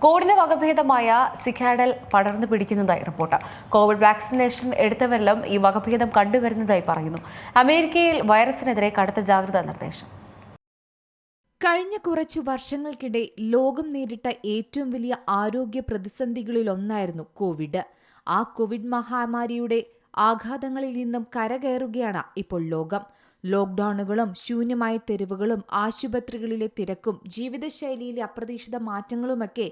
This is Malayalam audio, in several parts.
കോവിഡിന്റെ വകഭേദമായ സിക്കാഡൽ പടർന്നു പിടിക്കുന്നതായി റിപ്പോർട്ട്. കോവിഡ് വാക്സിനേഷൻ എടുത്തവരിലും ഈ വകഭേദം കണ്ടുവരുന്നതായി പറയുന്നു. അമേരിക്കയിൽ വൈറസിനെതിരെ കടുത്ത ജാഗ്രതാ നിർദ്ദേശം. കഴിഞ്ഞ കുറച്ചു വർഷങ്ങൾക്കിടെ ലോകം നേരിട്ട ഏറ്റവും വലിയ ആരോഗ്യ പ്രതിസന്ധികളിലൊന്നായിരുന്നു കോവിഡ്. ആ കോവിഡ് മഹാമാരിയുടെ ആഘാതങ്ങളിൽ നിന്നും കരകയറുകയാണ് ഇപ്പോൾ ലോകം. ലോക്ക്ഡൌണുകളും ശൂന്യമായ തെരുവുകളും ആശുപത്രികളിലെ തിരക്കും ജീവിതശൈലിയിലെ അപ്രതീക്ഷിത മാറ്റങ്ങളുമൊക്കെ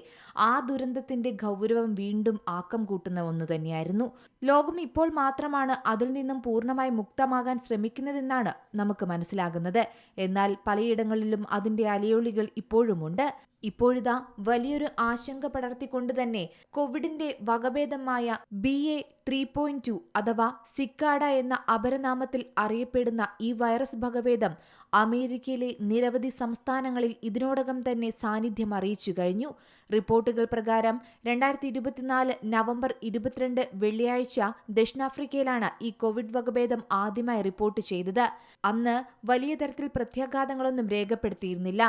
ആ ദുരന്തത്തിന്റെ ഗൗരവം വീണ്ടും ആക്കം കൂട്ടുന്ന ഒന്ന് തന്നെയായിരുന്നു. ലോകം ഇപ്പോൾ മാത്രമാണ് അതിൽ നിന്നും പൂർണ്ണമായി മുക്തമാകാൻ ശ്രമിക്കുന്നതെന്നാണ് നമുക്ക് മനസ്സിലാകുന്നത്. എന്നാൽ പലയിടങ്ങളിലും അതിന്റെ അലയൊളികൾ ഇപ്പോഴുമുണ്ട്. ഇപ്പോഴിതാ വലിയൊരു ആശങ്ക പടർത്തിക്കൊണ്ട് തന്നെ കോവിഡിന്റെ വകഭേദമായ BA.3.2 അഥവാ സിക്കാഡ എന്ന അപരനാമത്തിൽ അറിയപ്പെടുന്ന ഈ വൈറസ് വകഭേദം അമേരിക്കയിലെ നിരവധി സംസ്ഥാനങ്ങളിൽ ഇതിനോടകം തന്നെ സാന്നിധ്യം അറിയിച്ചു കഴിഞ്ഞു. റിപ്പോർട്ടുകൾ പ്രകാരം 2024 നവംബർ 22 വെള്ളിയാഴ്ച ദക്ഷിണാഫ്രിക്കയിലാണ് ഈ കോവിഡ് വകഭേദം ആദ്യമായി റിപ്പോർട്ട് ചെയ്തത്. അന്ന് വലിയ തരത്തിൽ പ്രത്യാഘാതങ്ങളൊന്നും രേഖപ്പെടുത്തിയിരുന്നില്ല.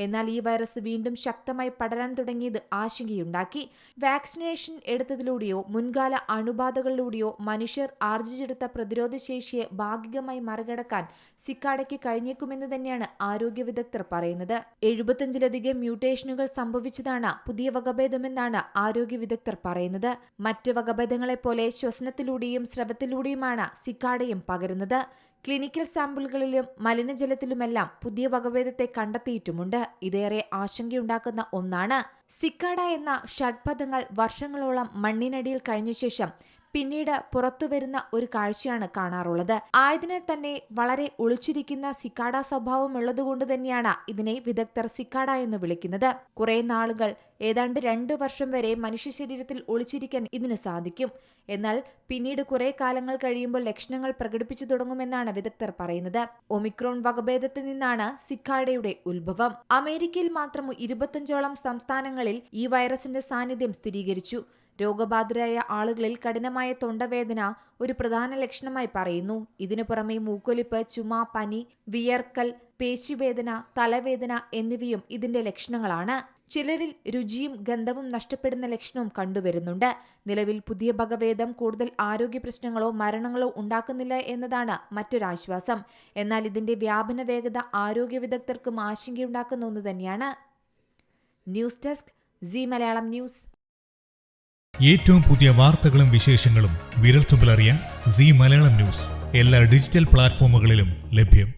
എന്നാൽ ഈ വൈറസ് വീണ്ടും ശക്തമായി പടരാൻ തുടങ്ങിയത് ആശങ്കയുണ്ടാക്കി. വാക്സിനേഷൻ എടുത്തതിലൂടെയോ മുൻകാല അണുബാധകളിലൂടെയോ മനുഷ്യർ ആർജിച്ചെടുത്ത പ്രതിരോധശേഷിയെ ഭാഗികമായി മറികടക്കാൻ സിക്കാഡയ്ക്ക് കഴിഞ്ഞേക്കുമെന്ന് തന്നെയാണ് ആരോഗ്യ വിദഗ്ധർ പറയുന്നത്. 75ലധികം മ്യൂട്ടേഷനുകൾ സംഭവിച്ചതാണ് പുതിയ വകഭേദമെന്നാണ് ആരോഗ്യ വിദഗ്ധർ പറയുന്നത്. മറ്റ് വകഭേദങ്ങളെപ്പോലെ ശ്വസനത്തിലൂടെയും സ്രവത്തിലൂടെയുമാണ് സിക്കാഡയും പകരുന്നത്. ക്ലിനിക്കൽ സാമ്പിളുകളിലും മലിനജലത്തിലുമെല്ലാം പുതിയ വകഭേദത്തെ കണ്ടെത്തിയിട്ടുമുണ്ട്. ഇതേറെ ആശങ്കയുണ്ടാക്കുന്ന ഒന്നാണ്. സിക്കാഡ എന്ന ഷഡ്പദങ്ങൾ വർഷങ്ങളോളം മണ്ണിനടിയിൽ കഴിഞ്ഞ ശേഷം പിന്നീട് പുറത്തുവരുന്ന ഒരു കാഴ്ചയാണ് കാണാറുള്ളത്. ആയതിനാൽ തന്നെ വളരെ ഒളിച്ചിരിക്കുന്ന സിക്കാഡ സ്വഭാവം ഉള്ളതുകൊണ്ട് തന്നെയാണ് ഇതിനെ വിദഗ്ധർ സിക്കാഡ എന്ന് വിളിക്കുന്നത്. കുറെ നാളുകൾ, ഏതാണ്ട് 2 വർഷം വരെ മനുഷ്യ ശരീരത്തിൽ ഒളിച്ചിരിക്കാൻ ഇതിന് സാധിക്കും. എന്നാൽ പിന്നീട് കുറെ കാലങ്ങൾ കഴിയുമ്പോൾ ലക്ഷണങ്ങൾ പ്രകടിപ്പിച്ചു തുടങ്ങുമെന്നാണ് വിദഗ്ധർ പറയുന്നത്. ഒമിക്രോൺ വകഭേദത്തിൽ നിന്നാണ് സിക്കാഡയുടെ ഉത്ഭവം. അമേരിക്കയിൽ മാത്രം 25ഓളം സംസ്ഥാനങ്ങളിൽ ഈ വൈറസിന്റെ സാന്നിധ്യം സ്ഥിരീകരിച്ചു. രോഗബാധിതരായ ആളുകളിൽ കഠിനമായ തൊണ്ടവേദന ഒരു പ്രധാന ലക്ഷണമായി പറയുന്നു. ഇതിനു പുറമെ മൂക്കൊലിപ്പ്, ചുമ, പനി, വിയർക്കൽ, പേശിവേദന, തലവേദന എന്നിവയും ഇതിന്റെ ലക്ഷണങ്ങളാണ്. ചിലരിൽ രുചിയും ഗന്ധവും നഷ്ടപ്പെടുന്ന ലക്ഷണവും കണ്ടുവരുന്നുണ്ട്. നിലവിൽ പുതിയ വകഭേദം കൂടുതൽ ആരോഗ്യ പ്രശ്നങ്ങളോ മരണങ്ങളോ ഉണ്ടാക്കുന്നില്ല എന്നതാണ് മറ്റൊരാശ്വാസം. എന്നാൽ ഇതിന്റെ വ്യാപന വേഗത ആരോഗ്യ വിദഗ്ധർക്കും ആശങ്കയുണ്ടാക്കുന്ന ഒന്ന് തന്നെയാണ്. News desk Zee Malayalam news. ഏറ്റവും പുതിയ വാർത്തകളും വിശേഷങ്ങളും വിരൽത്തുമ്പിലറിയാൻ സീ മലയാളം ന്യൂസ് എല്ലാ ഡിജിറ്റൽ പ്ലാറ്റ്ഫോമുകളിലും ലഭ്യം.